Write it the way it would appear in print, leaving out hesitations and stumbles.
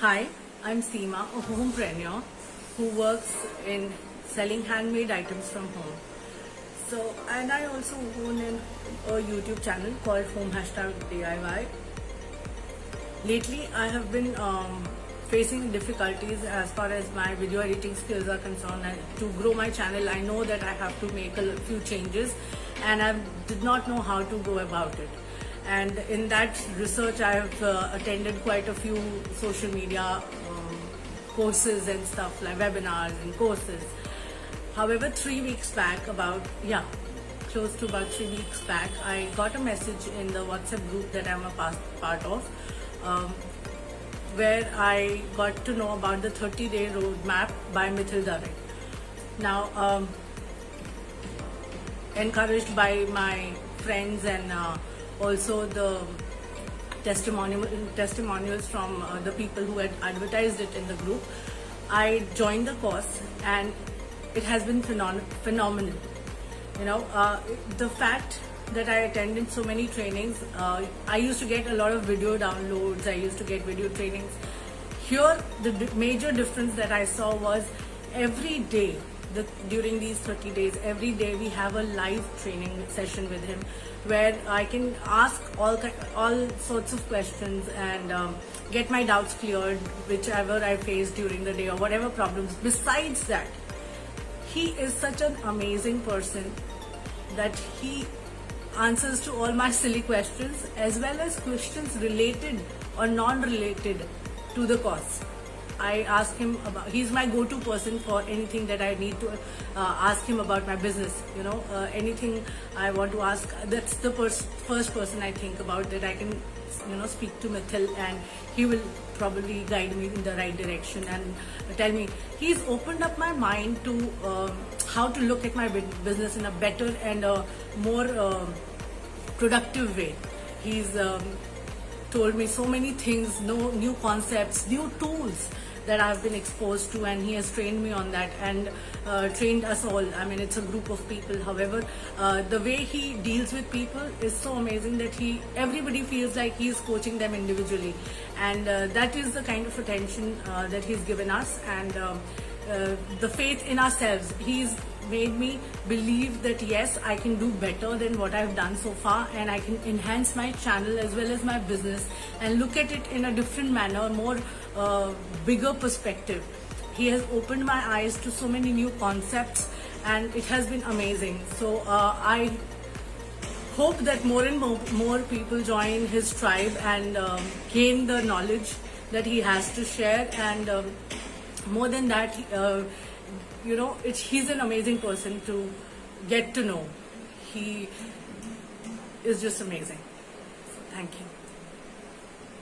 Hi, I'm Seema, a homepreneur who works in selling handmade items from home. And I also own a YouTube channel called #DIY. Lately, I have been facing difficulties as far as my video editing skills are concerned, and to grow my channel, I know that I have to make a few changes, and I did not know how to go about it. And in that research, I have attended quite a few social media courses and stuff, like webinars and courses. However, 3 weeks back, close to about 3 weeks back, I got a message in the WhatsApp group that I'm a part of, where I got to know about the 30-day roadmap by Mitthyl. Now, encouraged by my friends and also the testimonials from the people who had advertised it in the group, I joined the course, and it has been phenomenal. The fact that I attended so many trainings, I used to get a lot of video downloads, I used to get video trainings. Here, the major difference that I saw was every day, during these 30 days, every day we have a live training session with him, where I can ask all sorts of questions and get my doubts cleared, whichever I face during the day or whatever problems. Besides that, he is such an amazing person that he answers to all my silly questions, as well as questions related or non-related to the course. I ask him about, he's my go-to person for anything that I need to ask him about my business. Anything I want to ask, that's the first person I think about, that I can speak to Mitthyl, and he will probably guide me in the right direction and tell me. He's opened up my mind to how to look at my business in a better and a more productive way. He's told me so many things, new concepts, new tools that I've been exposed to, and he has trained me on that, and trained us all. I mean, it's a group of people. However, the way he deals with people is so amazing that everybody feels like he's coaching them individually, and that is the kind of attention that he's given us, and the faith in ourselves. He's made me believe that yes, I can do better than what I've done so far, and I can enhance my channel as well as my business and look at it in a different manner, more bigger perspective. He has opened my eyes to so many new concepts, and it has been amazing. So I hope that more and more people join his tribe and gain the knowledge that he has to share, and more than that, he's an amazing person to get to know. He is just amazing. So, thank you.